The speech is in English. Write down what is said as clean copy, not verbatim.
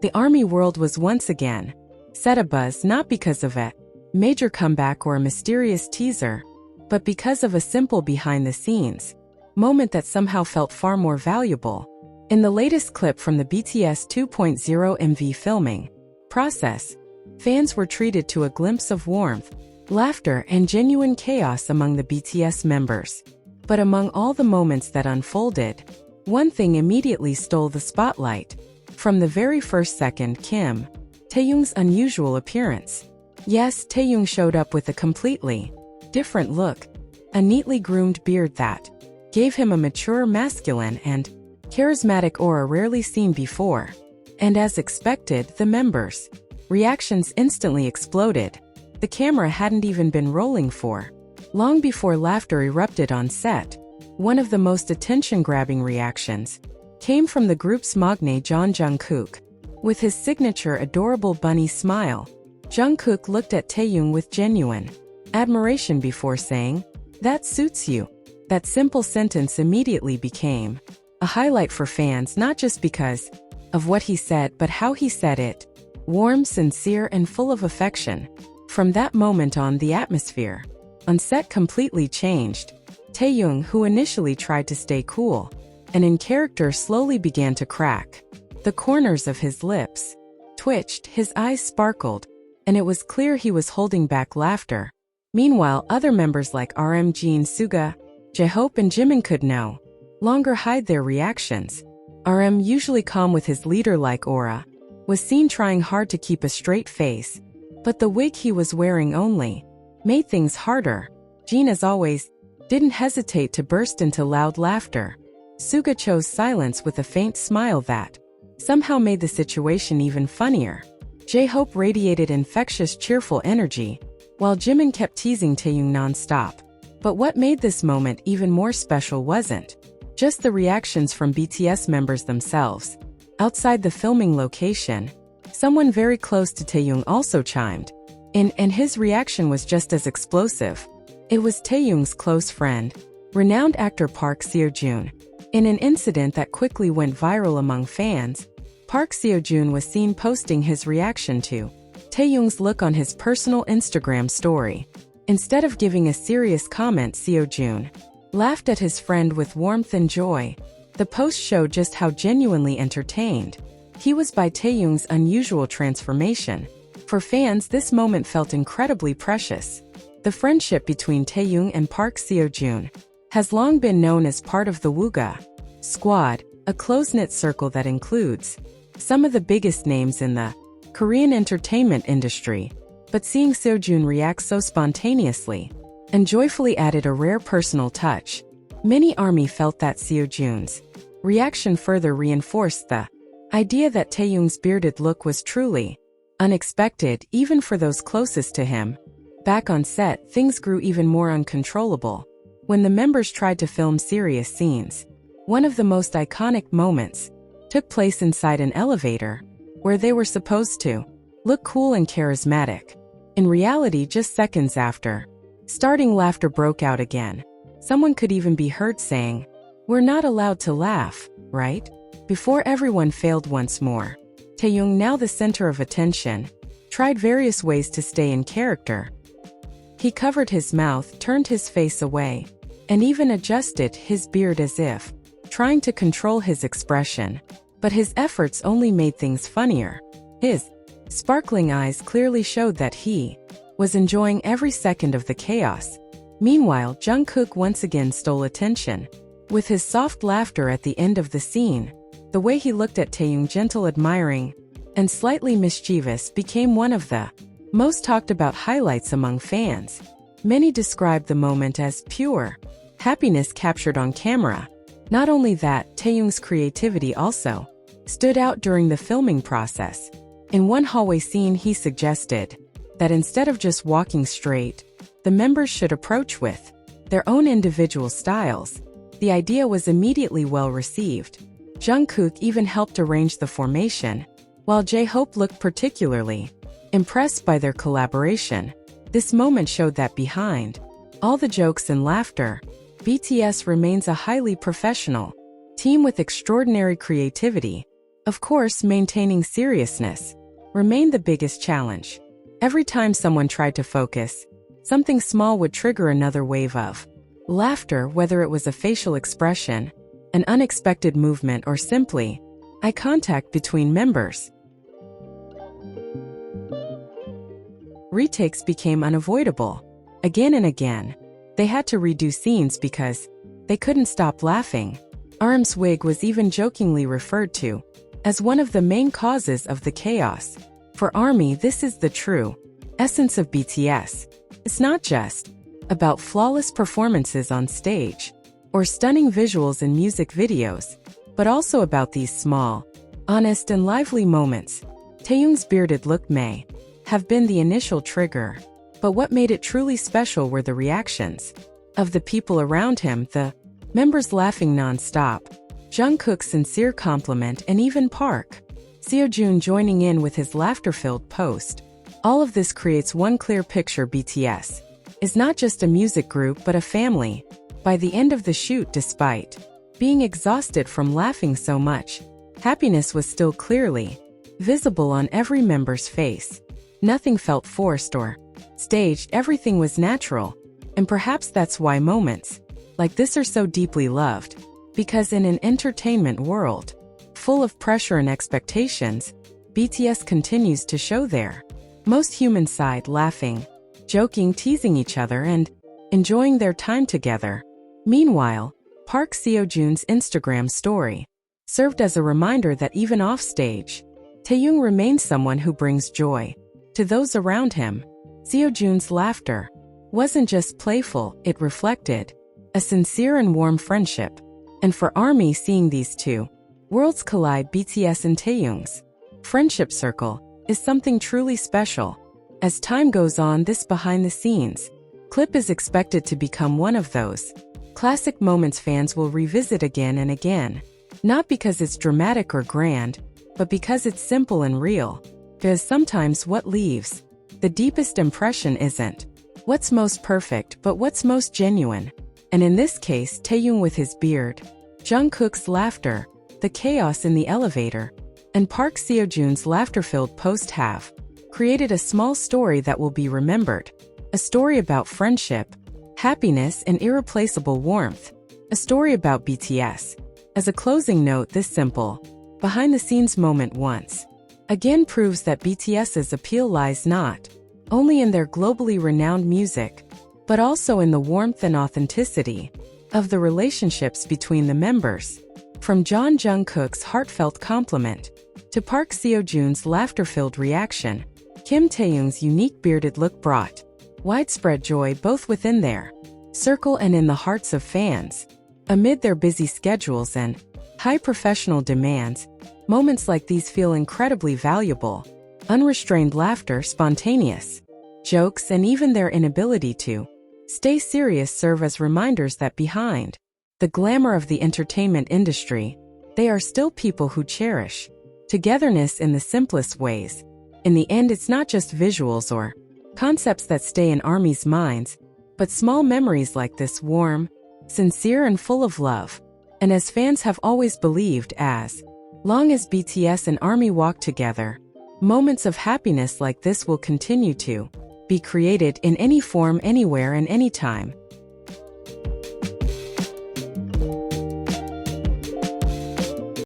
The ARMY world was once again set abuzz not because of a major comeback or a mysterious teaser, but because of a simple behind-the-scenes moment that somehow felt far more valuable. In the latest clip from the BTS 2.0 MV filming process, fans were treated to a glimpse of warmth, laughter, and genuine chaos among the BTS members. But among all the moments that unfolded, one thing immediately stole the spotlight. From the very first second, Taehyung's unusual appearance. Yes, Taehyung showed up with a completely different look, a neatly groomed beard that gave him a mature, masculine, and charismatic aura rarely seen before. And as expected, the members' reactions instantly exploded. The camera hadn't even been rolling for long before laughter erupted on set. One of the most attention-grabbing reactions came from the group's maknae Jungkook. With his signature adorable bunny smile, Jungkook looked at Taehyung with genuine admiration before saying, "That suits you." That simple sentence immediately became a highlight for fans, not just because of what he said but how he said it. Warm, sincere, and full of affection. From that moment on, the atmosphere on set completely changed. Taehyung, who initially tried to stay cool and in character, slowly began to crack. The corners of his lips twitched, his eyes sparkled, and it was clear he was holding back laughter. Meanwhile, other members like Jin, Suga, Jhope, and Jimin could no longer hide their reactions. Usually calm with his leader-like aura, was seen trying hard to keep a straight face, but the wig he was wearing only made things harder. Jin, as always, didn't hesitate to burst into loud laughter. Suga chose silence with a faint smile that somehow made the situation even funnier. Jhope radiated infectious, cheerful energy, while Jimin kept teasing Taehyung non-stop. But what made this moment even more special wasn't just the reactions from BTS members themselves. Outside the filming location, someone very close to Taehyung also chimed in, and his reaction was just as explosive. It was Taehyung's close friend, renowned actor Seo Joon. In an incident that quickly went viral among fans, Seo Joon was seen posting his reaction to Taehyung's look on his personal Instagram story. Instead of giving a serious comment, Seo Joon laughed at his friend with warmth and joy. The post showed just how genuinely entertained he was by Taehyung's unusual transformation. For fans, this moment felt incredibly precious. The friendship between Taehyung and Seo Joon has long been known as part of the Wooga Squad, a close-knit circle that includes some of the biggest names in the Korean entertainment industry. But seeing Seo Joon react so spontaneously and joyfully added a rare personal touch. Many ARMY felt that Seo Joon's reaction further reinforced the idea that Taehyung's bearded look was truly unexpected, even for those closest to him. Back on set, things grew even more uncontrollable. When the members tried to film serious scenes, one of the most iconic moments took place inside an elevator, where they were supposed to look cool and charismatic. In reality, just seconds after starting, laughter broke out again. Someone could even be heard saying, "We're not allowed to laugh, right?" Before everyone failed once more. Taehyung, now the center of attention, tried various ways to stay in character. He covered his mouth, turned his face away, and even adjusted his beard as if trying to control his expression. But his efforts only made things funnier. His sparkling eyes clearly showed that he was enjoying every second of the chaos. Meanwhile, Jungkook once again stole attention. With his soft laughter at the end of the scene, the way he looked at Taehyung, gentle, admiring, and slightly mischievous, became one of the most talked about highlights among fans. Many described the moment as pure happiness captured on camera. Not only that, Taehyung's creativity also stood out during the filming process. In one hallway scene, he suggested that instead of just walking straight, the members should approach with their own individual styles. The idea was immediately well received. Jungkook even helped arrange the formation, while Jhope looked particularly impressed by their collaboration. This moment showed that behind all the jokes and laughter, BTS remains a highly professional team with extraordinary creativity. Of course, maintaining seriousness remained the biggest challenge. Every time someone tried to focus, something small would trigger another wave of laughter, whether it was a facial expression, an unexpected movement, or simply eye contact between members. Retakes became unavoidable. Again and again, they had to redo scenes because they couldn't stop laughing. Arm's wig was even jokingly referred to as one of the main causes of the chaos. For ARMY, this is the true essence of BTS. It's not just about flawless performances on stage or stunning visuals in music videos, but also about these small, honest, and lively moments. Taehyung's bearded look may have been the initial trigger, but what made it truly special were the reactions of the people around him, the members laughing non-stop, Jungkook's sincere compliment, and even Seo Joon joining in with his laughter-filled post. All of this creates one clear picture: BTS is not just a music group but a family. By the end of the shoot, despite being exhausted from laughing so much, happiness was still clearly visible on every member's face. Nothing felt forced or staged, everything was natural. And perhaps that's why moments like this are so deeply loved. Because in an entertainment world full of pressure and expectations, BTS continues to show their most human side, laughing, joking, teasing each other, and enjoying their time together. Meanwhile, Seo Joon's Instagram story served as a reminder that even offstage, Taehyung remains someone who brings joy to those around him. Seo Joon's laughter wasn't just playful, it reflected a sincere and warm friendship. And for ARMY, seeing these two worlds collide, BTS and Taehyung's friendship circle, is something truly special. As time goes on, this behind-the-scenes clip is expected to become one of those classic moments fans will revisit again and again. Not because it's dramatic or grand, but because it's simple and real. Because sometimes what leaves the deepest impression isn't what's most perfect, but what's most genuine. And in this case, Taehyung with his beard, Jungkook's laughter, the chaos in the elevator, and Seo Joon's laughter-filled post have created a small story that will be remembered. A story about friendship, happiness, and irreplaceable warmth. A story about BTS. As a closing note, this simple, behind-the-scenes moment once again proves that BTS's appeal lies not only in their globally renowned music, but also in the warmth and authenticity of the relationships between the members. From Jungkook's heartfelt compliment to Seo Joon's laughter-filled reaction, Kim Taehyung's unique bearded look brought widespread joy both within their circle and in the hearts of fans. Amid their busy schedules and high professional demands, moments like these feel incredibly valuable. Unrestrained laughter, spontaneous jokes, and even their inability to stay serious serve as reminders that behind the glamour of the entertainment industry, they are still people who cherish togetherness in the simplest ways. In the end, it's not just visuals or concepts that stay in ARMY's minds, but small memories like this, warm, sincere, and full of love. And as fans have always believed, as long as BTS and ARMY walk together, moments of happiness like this will continue to be created in any form, anywhere, and anytime.